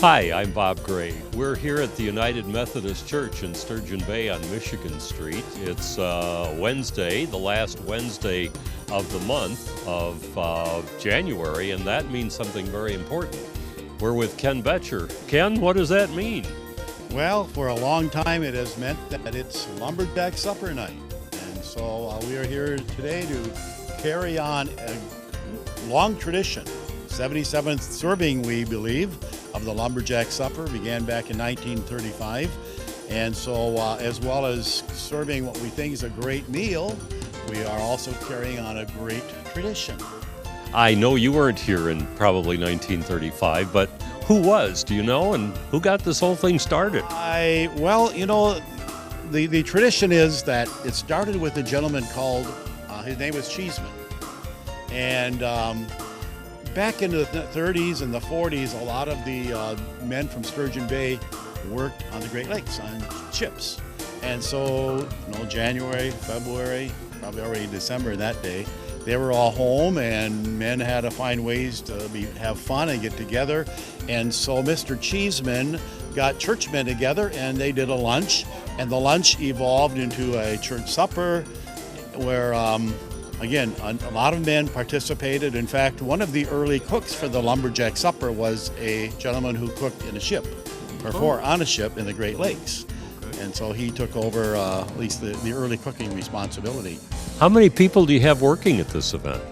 Hi, I'm Bob Gray. We're here at the United Methodist Church in Sturgeon Bay on Michigan Street. It's Wednesday, the last Wednesday of the month of January, and that means something very important. We're with Ken Boettcher. Ken, what does that mean? Well, for a long time it has meant that it's Lumberjack supper night. And so we are here today to carry on a long tradition. 77th serving, we believe, of the Lumberjack supper began back in 1935. And so as well as serving what we think is a great meal, we are also carrying on a great tradition. I know you weren't here in probably 1935, but who was? Do you know? And who got this whole thing started? The tradition is that it started with a gentleman called, his name was Cheeseman. And back in the 30s and the 40s, a lot of the men from Sturgeon Bay worked on the Great Lakes on ships. And so, January, February, probably already December that day, they were all home, and men had to find ways to have fun and get together. And so Mr. Cheeseman got churchmen together, and they did a lunch. And the lunch evolved into a church supper where, again, a lot of men participated. In fact, one of the early cooks for the Lumberjack supper was a gentleman who cooked in a ship, or on a ship in the Great Lakes. Okay. And so he took over at least the early cooking responsibility. How many people do you have working at this event?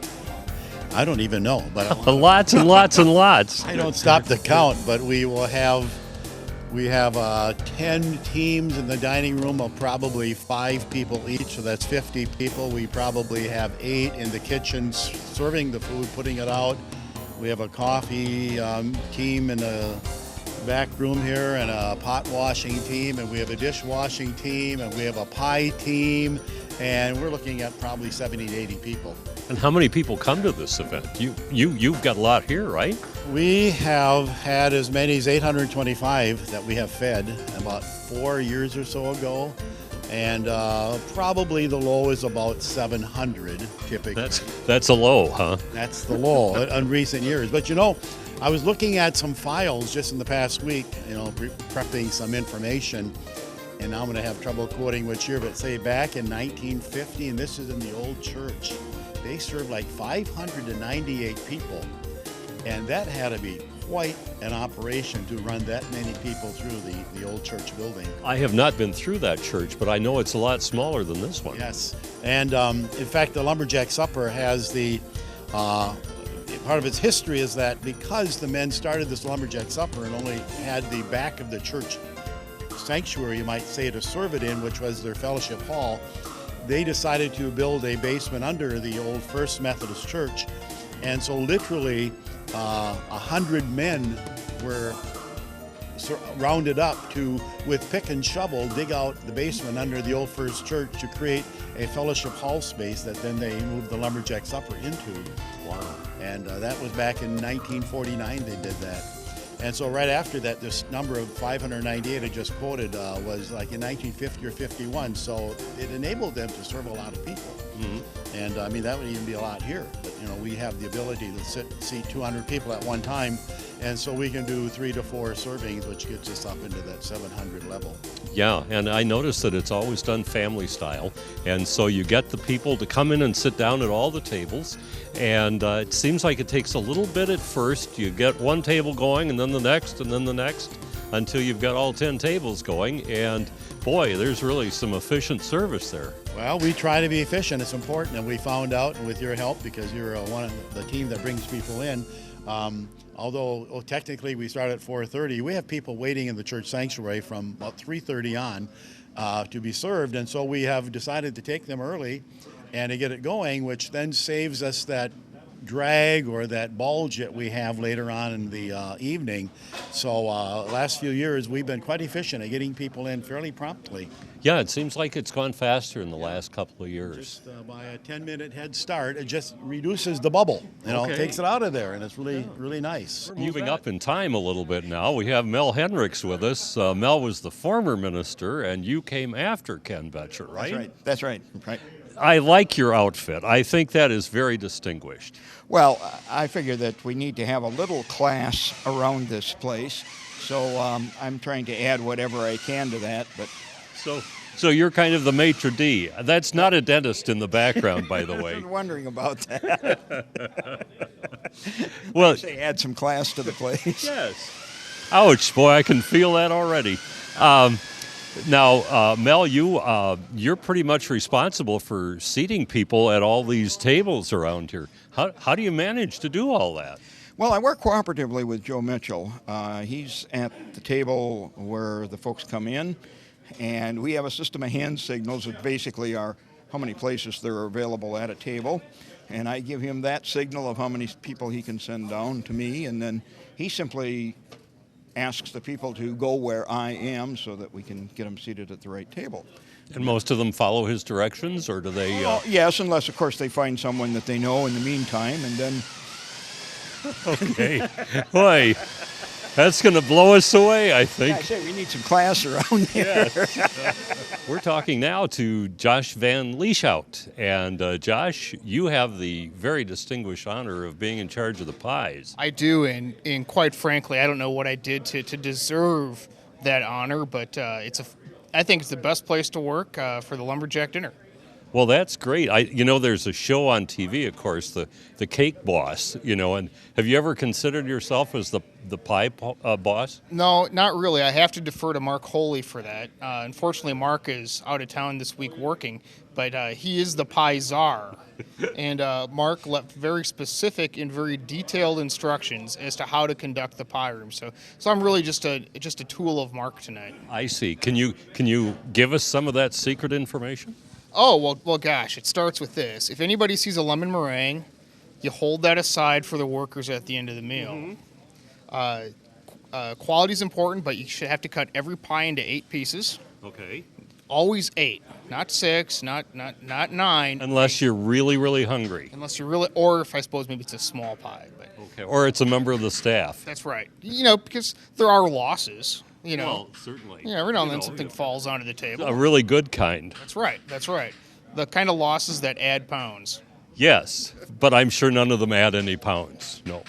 I don't even know, but lots and lots and lots. I don't stop to count, but we have 10 teams in the dining room of probably 5 people each, so that's 50 people. We probably have 8 in the kitchen serving the food, putting it out. We have a coffee team in the back room here, and a pot washing team, and we have a dishwashing team, and we have a pie team, and we're looking at probably 70 to 80 people. And how many people come to this event? You've got a lot here, right? We have had as many as 825 that we have fed about 4 years or so ago, and probably the low is about 700 typically. That's a low, huh? That's the low in recent years. But I was looking at some files just in the past week, prepping some information, and now I'm going to have trouble quoting which year, but say back in 1950, and this is in the old church, they served like 598 people, and that had to be quite an operation to run that many people through the old church building. I have not been through that church, but I know it's a lot smaller than this one. Yes, and in fact, the Lumberjack supper has part of its history is that because the men started this Lumberjack supper and only had the back of the church sanctuary, you might say, to serve it in, which was their fellowship hall, they decided to build a basement under the old First Methodist Church. And so literally 100 men were rounded up to, with pick and shovel, dig out the basement under the old First Church to create a fellowship hall space that then they moved the Lumberjack supper into. Wow. And that was back in 1949 they did that. And so right after that, this number of 598 I just quoted was like in 1950 or 51. So it enabled them to serve a lot of people. Mm-hmm. And I mean, that would even be a lot here. But we have the ability to seat 200 people at one time. And so we can do 3 to 4 servings, which gets us up into that 700 level. Yeah, and I noticed that it's always done family style. And so you get the people to come in and sit down at all the tables. And it seems like it takes a little bit at first. You get one table going, and then the next, and then the next, until you've got all 10 tables going. And boy, there's really some efficient service there. Well, we try to be efficient. It's important, and we found out, and with your help, because you're one of the team that brings people in, although technically we start at 4:30, we have people waiting in the church sanctuary from about 3:30 on to be served, and so we have decided to take them early and to get it going, which then saves us that drag or that bulge that we have later on in the evening. So last few years we've been quite efficient at getting people in fairly promptly. Yeah, it seems like it's gone faster in the last couple of years. Just by a 10-minute head start, it just reduces the bubble. It takes it out of there, and it's really nice. We're moving up in time a little bit now. We have Mel Henricks with us. Mel was the former minister, and you came after Ken Boettcher, right? That's right. I like your outfit. I think that is very distinguished. Well, I figure that we need to have a little class around this place, so I'm trying to add whatever I can to that. But So you're kind of the maitre d'. That's not a dentist in the background, by the I way. was wondering about that. Well, Say add some class to the place. yes. Ouch, boy, I can feel that already. Now, Mel, you're pretty much responsible for seating people at all these tables around here. How do you manage to do all that? Well, I work cooperatively with Joe Mitchell. He's at the table where the folks come in, and we have a system of hand signals that basically are how many places there are available at a table. And I give him that signal of how many people he can send down to me, and then he simply asks the people to go where I am so that we can get them seated at the right table. And most of them follow his directions, or do they? Yes, unless, of course, they find someone that they know in the meantime, and then... Okay. Boy, that's going to blow us away, I think. I say we need some class around here. Yes. We're talking now to Josh Van Lieshout. And Josh, you have the very distinguished honor of being in charge of the pies. I do, and quite frankly, I don't know what I did to deserve that honor, but I think it's the best place to work for the Lumberjack dinner. Well, that's great. There's a show on TV, of course, the Cake Boss. And have you ever considered yourself as the pie boss? No, not really. I have to defer to Mark Holey for that. Unfortunately, Mark is out of town this week working, but he is the pie czar. And Mark left very specific and very detailed instructions as to how to conduct the pie room. So I'm really just a tool of Mark tonight. I see. Can you give us some of that secret information? Oh, well, gosh, it starts with this. If anybody sees a lemon meringue, you hold that aside for the workers at the end of the meal. Mm-hmm. Quality is important, but you should have to cut every pie into 8 pieces. Okay. Always 8, not 6, not 9. Unless you're really, really hungry. Unless you're really, or if I suppose maybe it's a small pie. But okay. Or it's a member of the staff. that's right. Because there are losses. Well, certainly. Yeah, every now and then something falls onto the table. A really good kind. That's right. The kind of losses that add pounds. Yes, but I'm sure none of them add any pounds. No.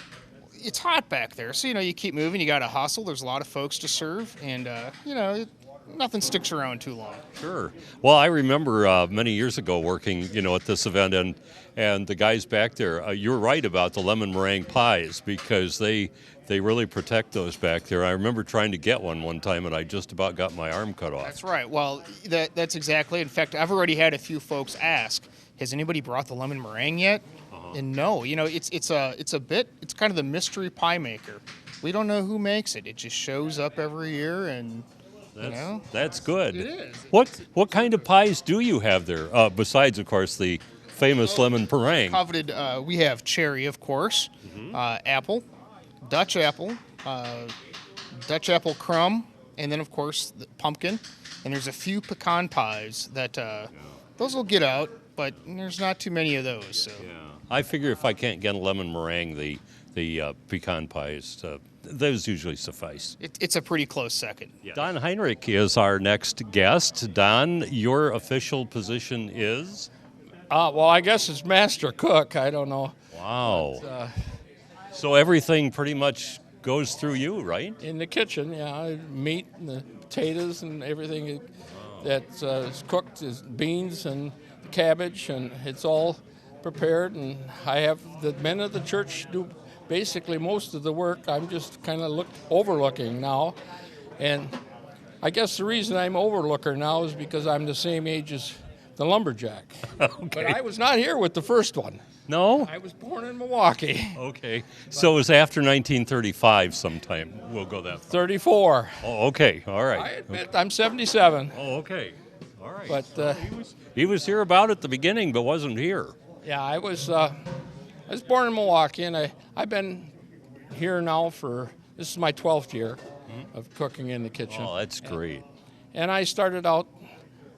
It's hot back there, so you keep moving. You got to hustle. There's a lot of folks to serve, and nothing sticks around too long. Sure. Well, I remember many years ago working, at this event, and the guys back there. You're right about the lemon meringue pies because they really protect those back there. I remember trying to get one time, and I just about got my arm cut off. That's right. Well, that's exactly. In fact, I've already had a few folks ask, "Has anybody brought the lemon meringue yet?" And no, it's kind of the mystery pie maker. We don't know who makes it. It just shows up every year, and that's good. It is. What kind of pies do you have there? Besides, of course, the famous lemon meringue. Coveted. We have cherry, of course, apple, Dutch apple crumb, and then of course the pumpkin. And there's a few pecan pies that those will get out, but there's not too many of those. So. Yeah. I figure if I can't get a lemon meringue, the pecan pies, those usually suffice. It's a pretty close second. Yeah. Don Heinrich is our next guest. Don, your official position is? Well, I guess it's master cook. I don't know. Wow. But, so everything pretty much goes through you, right? In the kitchen, yeah. Meat and the potatoes and everything that's cooked is beans and cabbage, and it's all prepared. And I have the men of the church do basically most of the work. I'm just kind of overlooking now. And I guess the reason I'm overlooker now is because I'm the same age as the Lumberjack. Okay. But I was not here with the first one. No? I was born in Milwaukee. Okay. So it was after 1935 sometime. We'll go that far. 34. Oh, okay. All right. I admit I'm 77. Oh, okay. All right. But so he was here about at the beginning, but wasn't here. yeah, I was born in Milwaukee, and I've been here now this is my 12th year of cooking in the kitchen. Oh, that's great. And I started out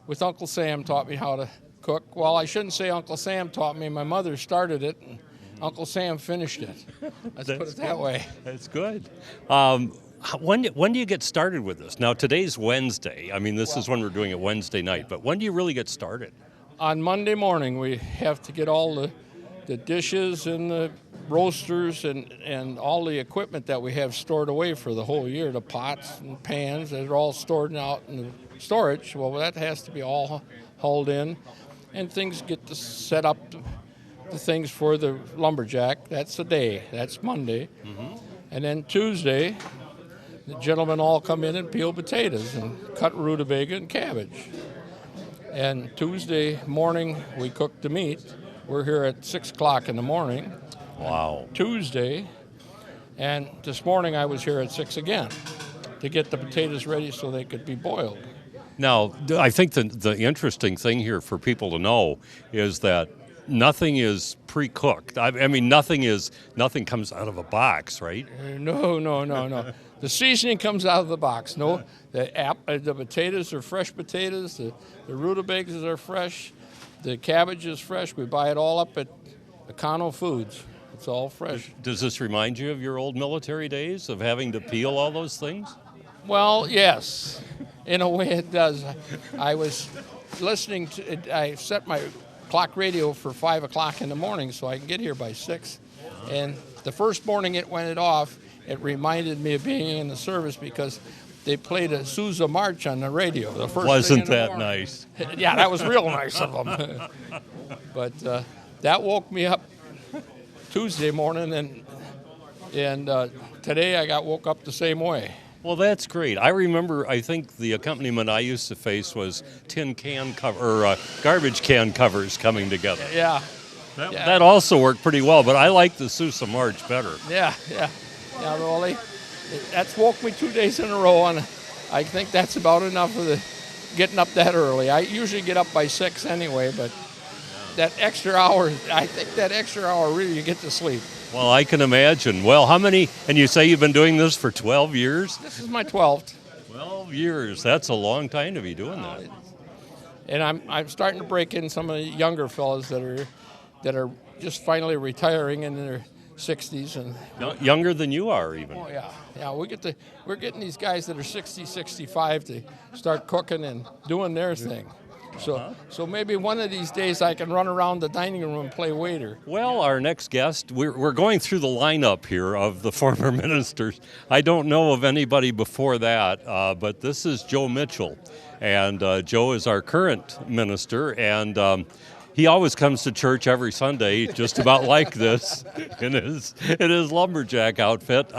with Uncle Sam taught me how to cook. Well, I shouldn't say Uncle Sam taught me. My mother started it, and Uncle Sam finished it. Let's put it that way. That's good. When do you get started with this? Now, today's Wednesday. I mean, this is when we're doing it Wednesday night, but when do you really get started? On Monday morning, we have to get all the dishes and the roasters and all the equipment that we have stored away for the whole year, the pots and pans that are all stored out in the storage. Well, that has to be all hauled in, and things get to set up the things for the lumberjack. That's the day. That's Monday. Mm-hmm. And then Tuesday, the gentlemen all come in and peel potatoes and cut rutabaga and cabbage. And Tuesday morning, we cook the meat. We're here at 6 o'clock in the morning. Wow. Tuesday, and this morning I was here at 6 again to get the potatoes ready so they could be boiled. Now, I think the interesting thing here for people to know is that nothing is pre-cooked. I mean, nothing comes out of a box, right? No. The seasoning comes out of the box. No, the potatoes are fresh potatoes. The rutabagas are fresh. The cabbage is fresh. We buy it all up at Connolly Foods. It's all fresh. Does this remind you of your old military days of having to peel all those things? Well, yes. In a way it does. I was listening to it. I set my clock radio for 5 o'clock in the morning so I can get here by 6. And the first morning it went off, it reminded me of being in the service because they played a Sousa March on the radio. The first Wasn't thing in the that morning. nice? Yeah, that was real nice of them. But that woke me up Tuesday morning, and today I got woke up the same way. Well, that's great. I remember, I think the accompaniment I used to face was garbage can covers coming together. Yeah. That also worked pretty well, but I like the Sousa March better. Yeah, well, that's woke me 2 days in a row, and I think that's about enough of the getting up that early. I usually get up by 6 anyway, but that extra hour, I think that extra hour really you get to sleep. Well, I can imagine. Well, how many, and you say you've been doing this for 12 years? This is my 12th. 12 years. That's a long time to be doing that. And I'm starting to break in some of the younger fellows that are just finally retiring in their 60s and younger than you are even. Oh yeah. We're getting these guys that are 60, 65 to start cooking and doing their thing. So maybe one of these days I can run around the dining room and play waiter. Well, our next guest, we're going through the lineup here of the former ministers. I don't know of anybody before that, but this is Joe Mitchell, and Joe is our current minister, and he always comes to church every Sunday, just about like this, in his lumberjack outfit.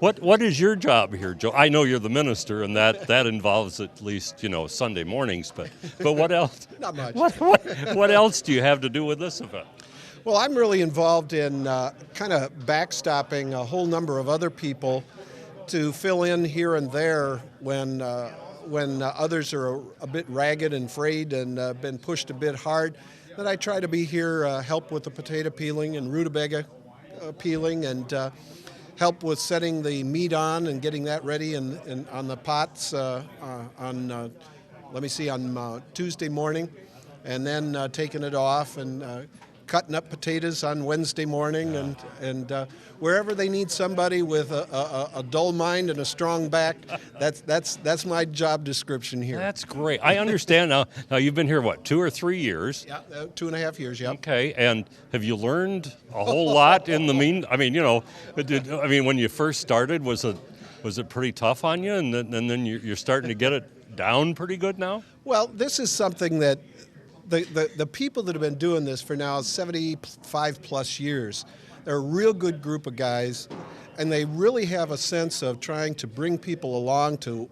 What is your job here, Joe? I know you're the minister, and that involves at least Sunday mornings. But what else? Not much. What else do you have to do with this event? Well, I'm really involved in kind of backstopping a whole number of other people to fill in here and there when others are a bit ragged and frayed and been pushed a bit hard. That I try to be here, help with the potato peeling and rutabaga peeling, and help with setting the meat on and getting that ready and on the pots on Tuesday morning, and then taking it off and cutting up potatoes on Wednesday morning, and wherever they need somebody with a dull mind and a strong back, that's my job description here. That's great. I understand now. Now you've been here 2 or 3 years? Yeah, 2.5 years. Yeah. Okay, and have you learned a whole lot in the mean? I mean, when you first started, was it pretty tough on you, and then you're starting to get it down pretty good now? Well, this is something that the people that have been doing this for now 75 plus years, they're a real good group of guys, and they really have a sense of trying to bring people along to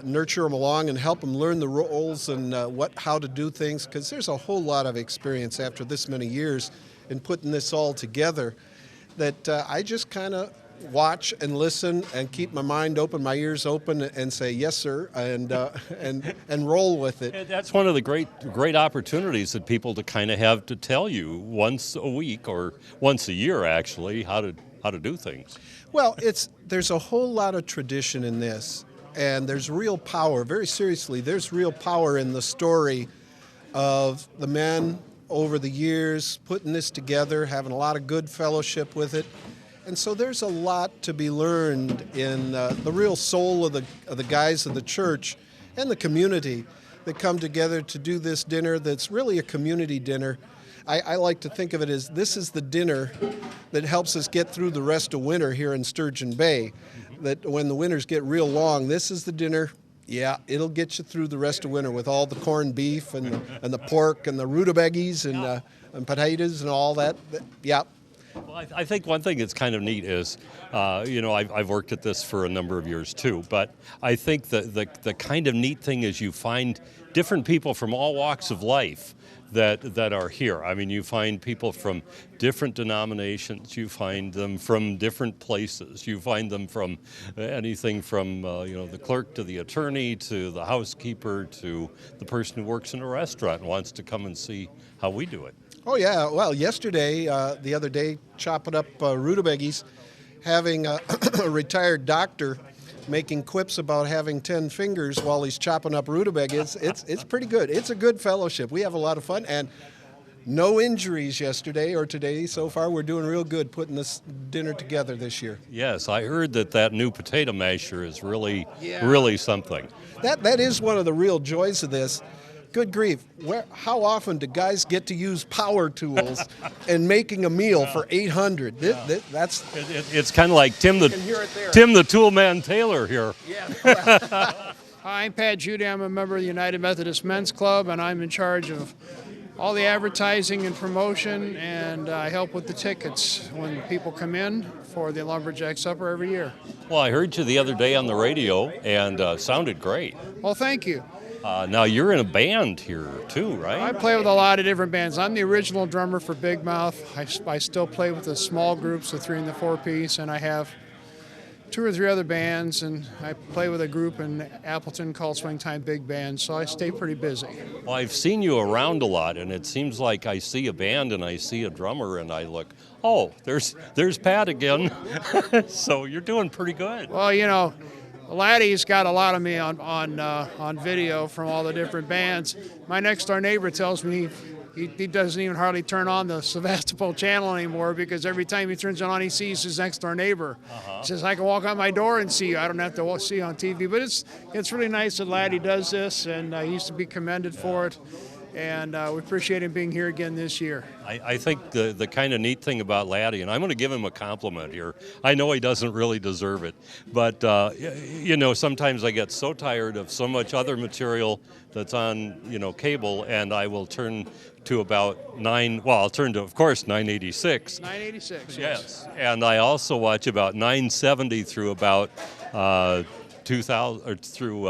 nurture them along and help them learn the roles and how to do things, because there's a whole lot of experience after this many years in putting this all together that I just kind of watch and listen and keep my mind open, my ears open, and say yes, sir, and roll with it. And that's one of the great opportunities that people to kind of have to tell you once a week or once a year, actually, how to do things. Well, there's a whole lot of tradition in this, and there's real power. Very seriously, there's real power in the story of the men over the years putting this together, having a lot of good fellowship with it. And so there's a lot to be learned in the real soul of the guys of the church and the community that come together to do this dinner that's really a community dinner. I like to think of it as this is the dinner that helps us get through the rest of winter here in Sturgeon Bay. That when the winters get real long, this is the dinner. Yeah, it'll get you through the rest of winter with all the corned beef and the pork and the rutabagas and potatoes and all that. Yeah. Well, I think one thing that's kind of neat is, I've worked at this for a number of years too, but I think the kind of neat thing is you find different people from all walks of life that are here. I mean, you find people from different denominations, you find them from different places, you find them from anything from the clerk to the attorney to the housekeeper to the person who works in a restaurant and wants to come and see how we do it. Oh yeah, well yesterday, the other day, chopping up rutabagas, having a retired doctor making quips about having 10 fingers while he's chopping up rutabagas. It's pretty good. It's a good fellowship. We have a lot of fun, and no injuries yesterday or today so far. We're doing real good putting this dinner together this year. Yes, I heard that new potato masher is really something. That is one of the real joys of this. Good grief, how often do guys get to use power tools in making a meal for 800? That's it's kind of like Tim the Tool Man Taylor here. Hi, I'm Pat Judy. I'm a member of the United Methodist Men's Club, and I'm in charge of all the advertising and promotion, and I help with the tickets when people come in for the Lumberjack Supper every year. Well, I heard you the other day on the radio, and sounded great. Well, thank you. Now, you're in a band here, too, right? I play with a lot of different bands. I'm the original drummer for Big Mouth. I still play with the small groups, the 3 and the 4-piece, and I have 2 or 3 other bands, and I play with a group in Appleton called Swing Time Big Band, so I stay pretty busy. Well, I've seen you around a lot, and it seems like I see a band and I see a drummer, and I look, oh, there's Pat again. So you're doing pretty good. Well, Laddie's got a lot of me on video from all the different bands. My next door neighbor tells me he doesn't even hardly turn on the Sevastopol channel anymore because every time he turns it on, he sees his next door neighbor. He says, I can walk out my door and see you. I don't have to see you on TV. But it's really nice that Laddie does this, and he used to be commended for it. And we appreciate him being here again this year. I think the kind of neat thing about Laddie, and I'm going to give him a compliment here. I know he doesn't really deserve it, but sometimes I get so tired of so much other material that's on cable, and I will turn to about I'll turn to, of course, 986. 986, yes. And I also watch about 970 through about 2,000 or through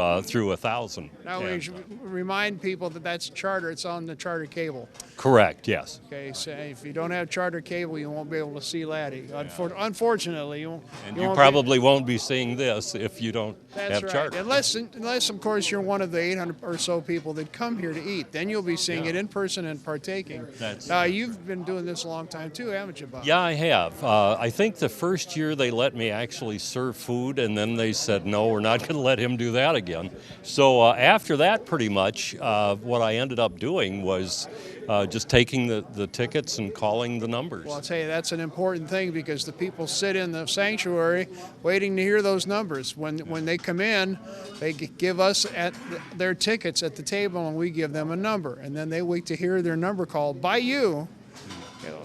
1,000. Now we should remind people that that's charter. It's on the charter cable. Correct. Yes. Okay. So if you don't have charter cable, you won't be able to see Laddie. Unfortunately, you won't. And you probably won't be seeing this if you don't have charter. Unless of course you're one of the 800 or so people that come here to eat. Then you'll be seeing it in person and partaking. You've been doing this a long time too, haven't you, Bob? Yeah, I have. I think the first year they let me actually serve food, and then they said no, we're not going to let him do that again. So after that, pretty much, what I ended up doing was just taking the tickets and calling the numbers. Well, I'll tell you, that's an important thing because the people sit in the sanctuary waiting to hear those numbers. When they come in, they give us their tickets at the table, and we give them a number. And then they wait to hear their number called by you,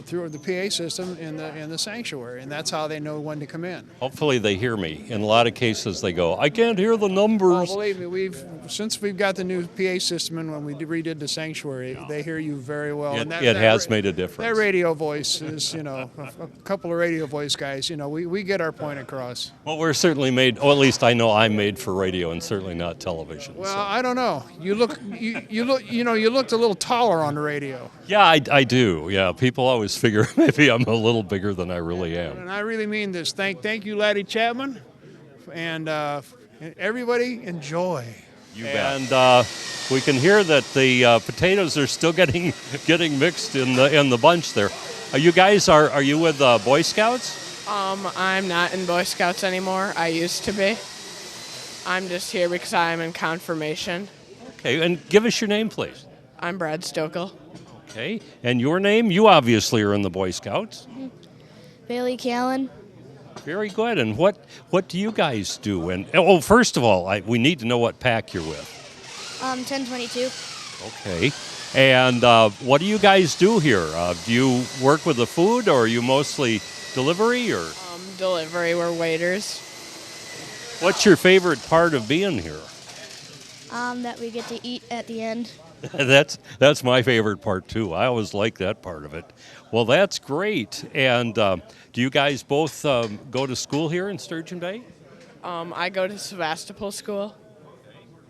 through the PA system in the sanctuary, and that's how they know when to come in. Hopefully they hear me. In a lot of cases they go, I can't hear the numbers. Oh, believe me, since we've got the new PA system and when we redid the sanctuary, they hear you very well. It has made a difference. That radio voice is, a couple of radio voice guys, we get our point across. Well, we're certainly made, or at least I know I'm made for radio and certainly not television. Well, so. I don't know. You looked a little taller on the radio. Yeah, I do. Yeah, people always figure maybe I'm a little bigger than I really am. And I really mean this. Thank you, Laddie Chapman, and everybody enjoy. You bet. And we can hear that the potatoes are still getting mixed in the bunch there. Are you with Boy Scouts? I'm not in Boy Scouts anymore. I used to be. I'm just here because I'm in confirmation. Okay, and give us your name, please. I'm Brad Stokel. Okay, and your name? You obviously are in the Boy Scouts. Bailey Callan. Very good. And what do you guys do? And first of all, we need to know what pack you're with. 1022. Okay. And what do you guys do here? Do you work with the food, or are you mostly delivery, or Delivery, we're waiters. what's your favorite part of being here? That we get to eat at the end. That's my favorite part too. I always like that part of it. Well, that's great. And do you guys both go to school here in Sturgeon Bay? I go to Sevastopol School.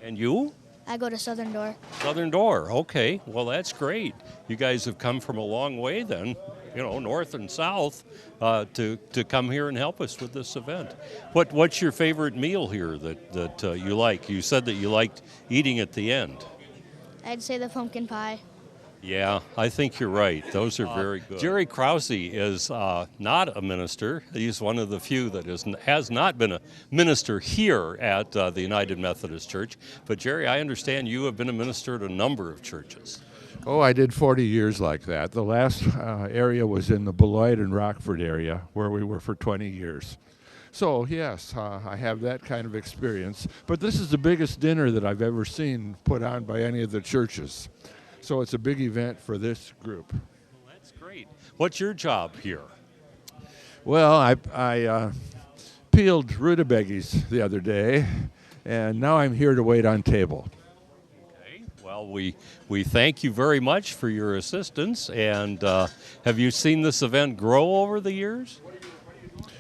And you? I go to Southern Door. Southern Door. Okay. Well, that's great. You guys have come from a long way then, north and south, to come here and help us with this event. What's your favorite meal here that you like? You said that you liked eating at the end. I'd say the pumpkin pie. Yeah, I think you're right. Those are very good. Jerry Krause is not a minister. He's one of the few that has not been a minister here at the United Methodist Church. But Jerry, I understand you have been a minister at a number of churches. Oh, I did 40 years like that. The last area was in the Beloit and Rockford area, where we were for 20 years. So, yes, I have that kind of experience. But this is the biggest dinner that I've ever seen put on by any of the churches. So it's a big event for this group. Well, that's great. What's your job here? Well, I peeled rutabagas the other day, and now I'm here to wait on table. Okay. Well, we thank you very much for your assistance. And have you seen this event grow over the years?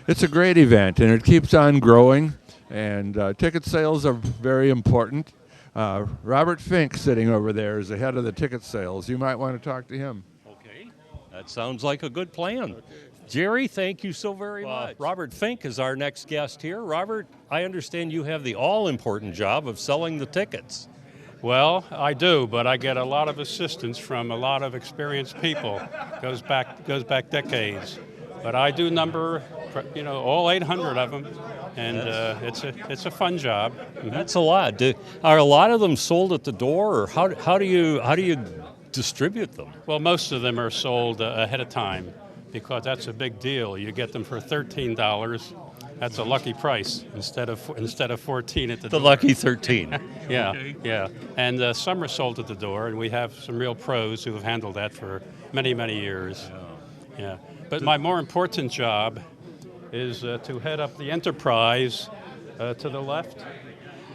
It's a great event, and it keeps on growing, and ticket sales are very important. Robert Fink, sitting over there, is the head of the ticket sales. You might want to talk to him. Okay, that sounds like a good plan. Jerry, thank you so very much. Robert Fink is our next guest here. Robert, I understand you have the all-important job of selling the tickets. Well, I do, but I get a lot of assistance from a lot of experienced people. Goes back decades. But I do number, all 800 of them, and it's a fun job. Mm-hmm. That's a lot. Are a lot of them sold at the door, or how do you distribute them? Well, most of them are sold ahead of time, because that's a big deal. You get them for $13. That's a lucky price instead of 14 at the door. The lucky 13. Yeah, Okay. yeah. And some are sold at the door, and we have some real pros who have handled that for many, many years. Yeah. But my more important job is to head up the enterprise to the left.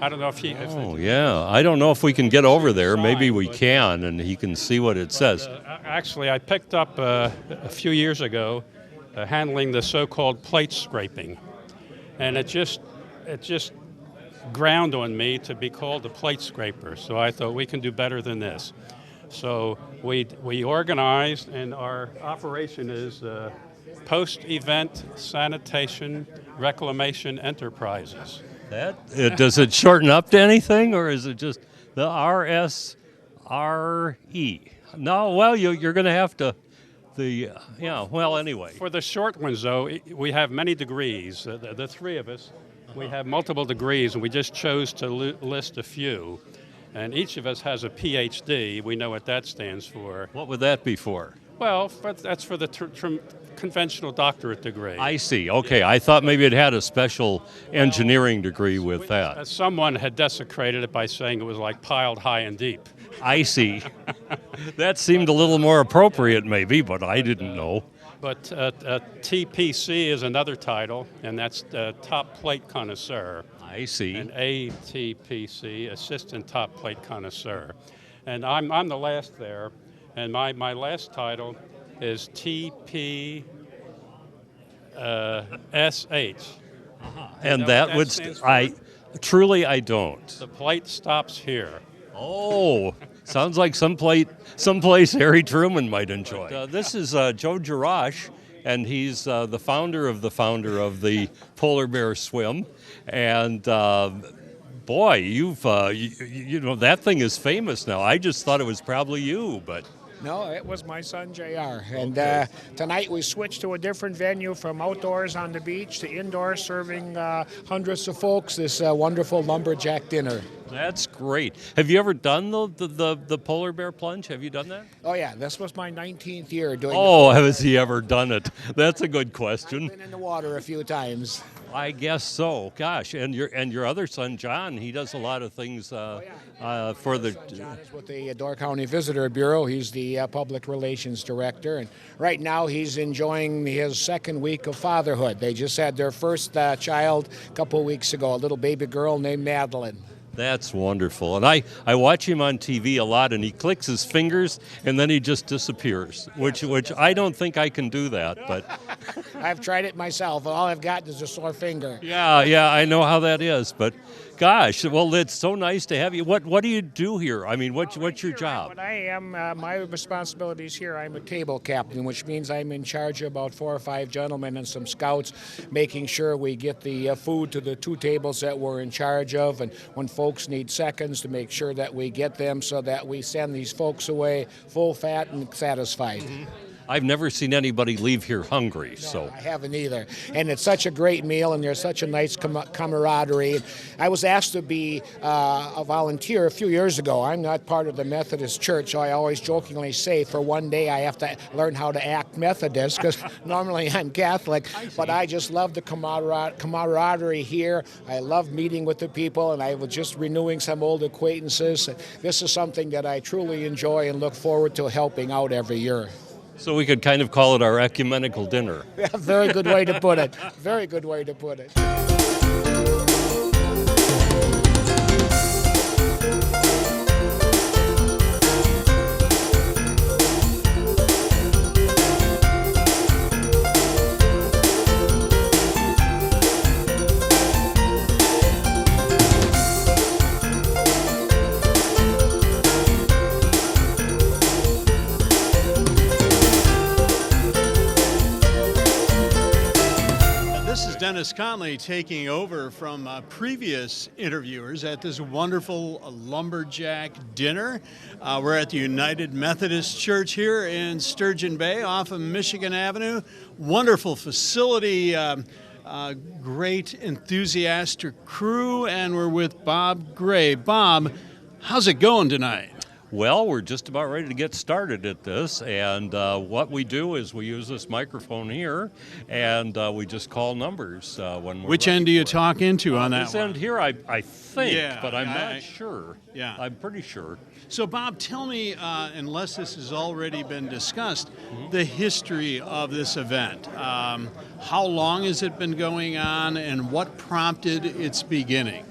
I don't know if he... Yeah. I don't know if we can get over there. Maybe we can, and he can see what it says. Actually, I picked up a few years ago handling the so-called plate scraping. And it just ground on me to be called a plate scraper. So I thought we can do better than this. So we organized, and our operation is Post-Event Sanitation Reclamation Enterprises. Does it shorten up to anything, or is it just the RSRE? No, well, you're going to have to. Anyway. For the short ones, though, we have many degrees. The three of us, we have multiple degrees, and we just chose to list a few. And each of us has a PhD. We know what that stands for. What would that be for? Well, that's for the conventional doctorate degree. I see. Okay, I thought maybe it had a special engineering degree with that. Someone had desecrated it by saying it was like piled high and deep. I see. That seemed a little more appropriate maybe, but I didn't know. But TPC is another title, and that's Top Plate Connoisseur. I see. And ATPC, Assistant Top Plate Connoisseur. And I'm the last there, and my last title is TPSH. And that would, I don't. The plate stops here. Oh, sounds like someplace Harry Truman might enjoy. This is Joe Jarosh, and he's the founder of the Polar Bear Swim. And boy, you've that thing is famous now. I just thought it was probably you, but. No, it was my son, JR. And tonight we switched to a different venue, from outdoors on the beach to indoors, serving hundreds of folks this wonderful lumberjack dinner. That's great. Have you ever done the polar bear plunge? Have you done that? Oh, yeah. This was my 19th year doing Oh, has he ever done it? That's a good question. I've been in the water a few times. I guess so. Gosh, and your other son, John, he does a lot of things for the. John is with the Door County Visitor Bureau. He's the public relations director, and right now he's enjoying his second week of fatherhood. They just had their first child a couple of weeks ago, a little baby girl named Madeline. That's wonderful. And I watch him on TV a lot, and he clicks his fingers, and then he just disappears, which I don't think I can do that. But I've tried it myself. All I've got is a sore finger. Yeah, I know how that is. But gosh, well, it's so nice to have you. What do you do here? I mean, what's your job? What I am, my responsibilities here, I'm a table captain, which means I'm in charge of about 4 or 5 gentlemen and some scouts, making sure we get the food to the 2 tables that we're in charge of, and when folks need seconds, to make sure that we get them so that we send these folks away full, fat, and satisfied. Mm-hmm. I've never seen anybody leave here hungry. No, so I haven't either. And it's such a great meal, and there's such a nice camaraderie. I was asked to be a volunteer a few years ago. I'm not part of the Methodist Church, so I always jokingly say for one day I have to learn how to act Methodist, because normally I'm Catholic. But I just love the camaraderie here. I love meeting with the people, and I was just renewing some old acquaintances. This is something that I truly enjoy and look forward to helping out every year. So we could kind of call it our ecumenical dinner. Yeah, very good way to put it. Very good way to put it. Dennis Connolly taking over from previous interviewers at this wonderful Lumberjack dinner. We're at the United Methodist Church here in Sturgeon Bay off of Michigan Avenue. Wonderful facility, great enthusiastic crew, and we're with Bob Gray. Bob, how's it going tonight? Well, we're just about ready to get started at this, and what we do is we use this microphone here, and we just call numbers when we're Which end do you talk into on that this one? end here, I think, Yeah, but I'm not sure. Yeah. I'm pretty sure. So, Bob, tell me, unless this has already been discussed, the history of this event. How long has it been going on, and what prompted its beginning?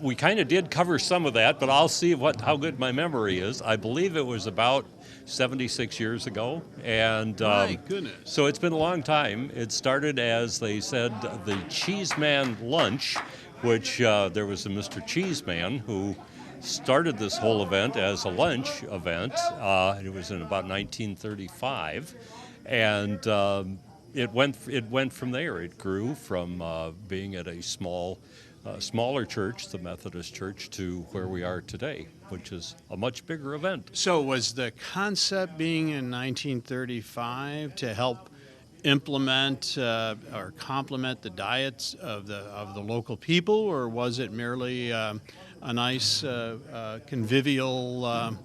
We kind of did cover some of that, but I'll see how good my memory is. I believe it was about 76 years ago, and my goodness. So it's been a long time. It started, as they said, the Cheeseman Lunch, which there was a Mr. Cheeseman who started this whole event as a lunch event. It was in about 1935, and it went from there. It grew from being at a smaller church, the Methodist Church, to where we are today, which is a much bigger event. So was the concept being in 1935 to help implement or complement the diets of the local people, or was it merely a nice convivial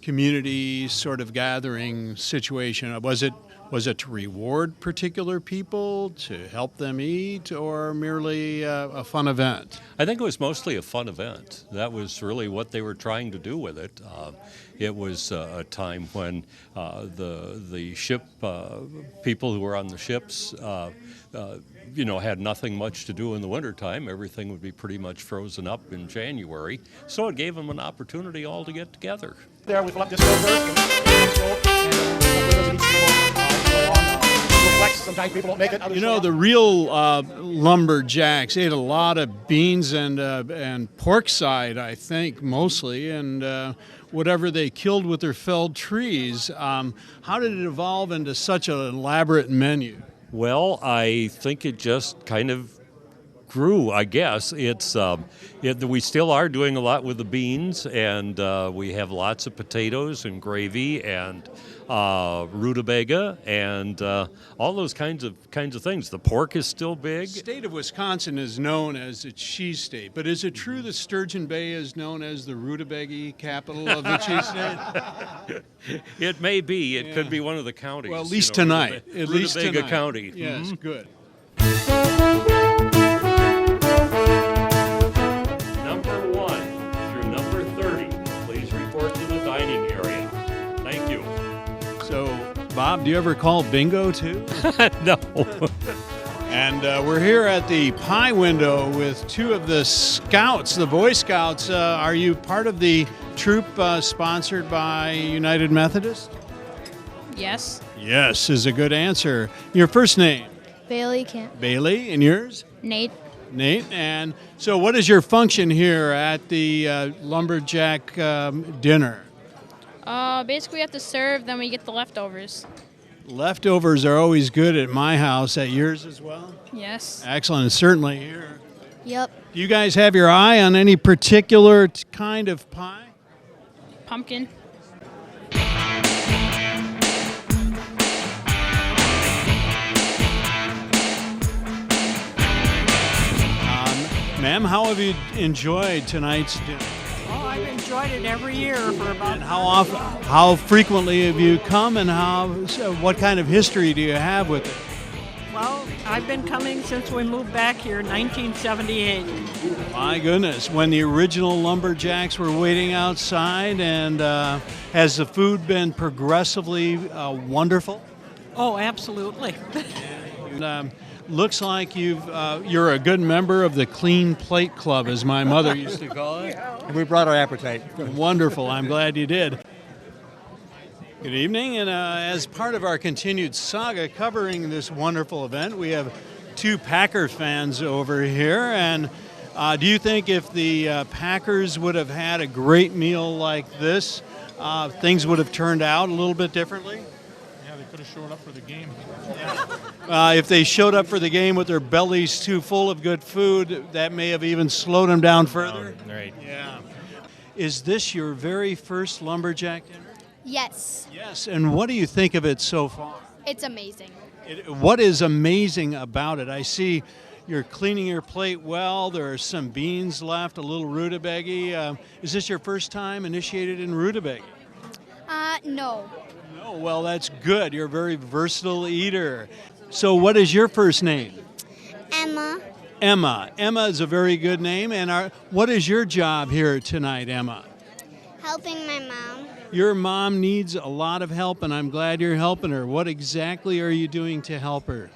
community sort of gathering situation? Was it to reward particular people, to help them eat, or merely a fun event? I think it was mostly a fun event. That was really what they were trying to do with it. It was a time when the ship people who were on the ships, had nothing much to do in the wintertime. Everything would be pretty much frozen up in January. So it gave them an opportunity all to get together. There, we flip this over. Sometimes people don't make it. The real lumberjacks ate a lot of beans and pork side, I think, mostly, and whatever they killed with their felled trees. How did it evolve into such an elaborate menu? Well, I think it just kind of grew, I guess. We still are doing a lot with the beans, and we have lots of potatoes and gravy and rutabaga and all those kinds of things. The pork is still big. The state of Wisconsin is known as a cheese state, but is it true that Sturgeon Bay is known as the rutabaga capital of the cheese state? It may be. It could be one of the counties. Well, at least tonight. Rutabaga County. Yes, good. Number 1 through number 30, please report to the dining area. Thank you. So, Bob, do you ever call bingo too? No. And we're here at the pie window with two of the Scouts, the Boy Scouts. Are you part of the troop sponsored by United Methodist? Yes. Yes is a good answer. Your first name? Bailey Camp. Bailey, and yours? Nate. Nate. And so what is your function here at the Lumberjack dinner? Basically, we have to serve, then we get the leftovers. Leftovers are always good at my house. At yours as well? Yes. Excellent. Certainly here. Yep. Do you guys have your eye on any particular kind of pie? Pumpkin. Ma'am, how have you enjoyed tonight's dinner? Oh, I've enjoyed it every year for about. And how frequently have you come, and what kind of history do you have with it? Well, I've been coming since we moved back here in 1978. My goodness, when the original Lumberjacks were waiting outside, and has the food been progressively wonderful? Oh, absolutely. And, looks like you're a good member of the Clean Plate Club, as my mother used to call it. We brought our appetite. Wonderful. I'm glad you did. Good evening, and as part of our continued saga covering this wonderful event, we have two Packer fans over here. And do you think if the Packers would have had a great meal like this, things would have turned out a little bit differently? Yeah, they could have showed up for the game. If they showed up for the game with their bellies too full of good food, that may have even slowed them down further. Right. Yeah. Is this your very first Lumberjack dinner? Yes. Yes. And what do you think of it so far? It's amazing. What is amazing about it? I see you're cleaning your plate well. There are some beans left, a little rutabaga. Is this your first time initiated in rutabaga? No. No. Well, that's good. You're a very versatile eater. So what is your first name? Emma. Emma. Emma is a very good name. And what is your job here tonight, Emma? Helping my mom. Your mom needs a lot of help, and I'm glad you're helping her. What exactly are you doing to help her?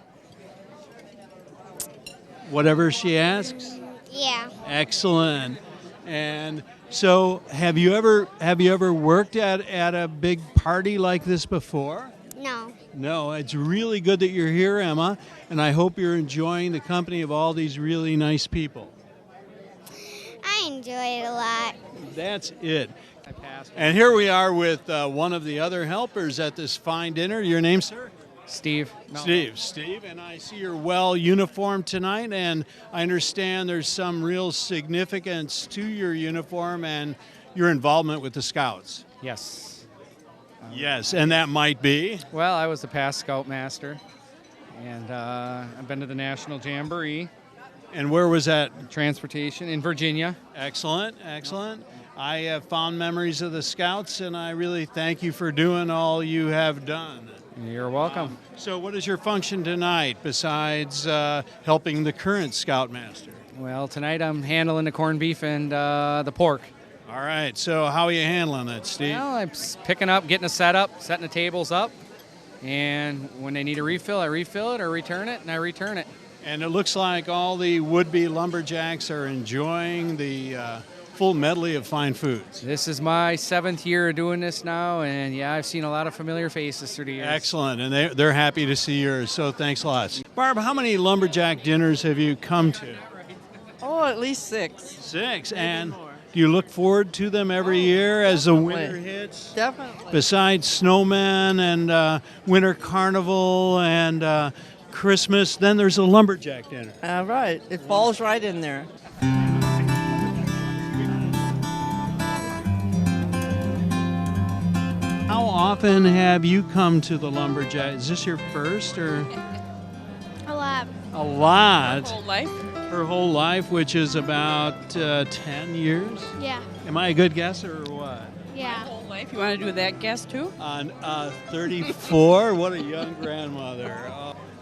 Whatever she asks? Yeah. Excellent. And so have you ever worked at a big party like this before? No. No, it's really good that you're here, Emma, and I hope you're enjoying the company of all these really nice people. I enjoy it a lot. That's it. And here we are with one of the other helpers at this fine dinner. Your name, sir? Steve. No. Steve, and I see you're well uniformed tonight, and I understand there's some real significance to your uniform and your involvement with the Scouts. Yes. Yes, and that might be? Well, I was the past Scoutmaster, and I've been to the National Jamboree. And where was that? Transportation in Virginia. Excellent, excellent. I have fond memories of the Scouts, and I really thank you for doing all you have done. You're welcome. So what is your function tonight besides helping the current Scoutmaster? Well, tonight I'm handling the corned beef and the pork. All right, so how are you handling it, Steve? Well, I'm picking up, getting a setup, setting the tables up, and when they need a refill, I refill it or return it, and I return it. And it looks like all the would-be lumberjacks are enjoying the full medley of fine foods. This is my 7th year of doing this now, and yeah, I've seen a lot of familiar faces through the years. Excellent, and they're happy to see yours, so thanks a lot. Barb, how many lumberjack dinners have you come to? Oh, at least 6. 6, and do you look forward to them every year as the winter hits? Definitely. Besides snowmen and winter carnival and Christmas, then there's a lumberjack dinner. Right, it falls right in there. How often have you come to the lumberjack? Is this your first or? A lot. A lot. Her whole life? Her whole life, which is about 10 years? Yeah. Am I a good guess or what? Yeah. Whole life. You want to do that guess too? On 34? What a young grandmother.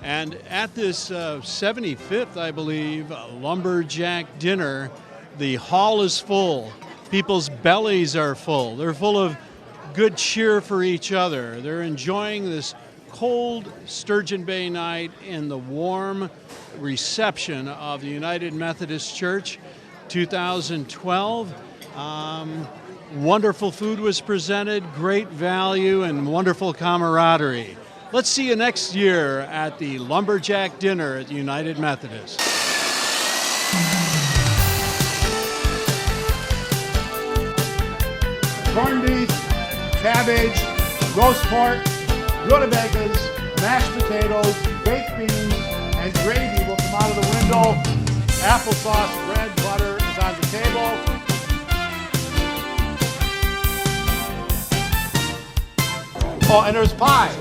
And at this 75th, I believe, Lumberjack dinner, the hall is full. People's bellies are full. They're full of good cheer for each other. They're enjoying this cold Sturgeon Bay night in the warm reception of the United Methodist Church 2012. Wonderful food was presented, great value, and wonderful camaraderie. Let's see you next year at the Lumberjack dinner at the United Methodist. Corned beef, cabbage, roast pork, rutabagas, mashed potatoes, baked beans, and gravy will come out of the window. Applesauce, bread, butter is on the table. Oh, and there's pie.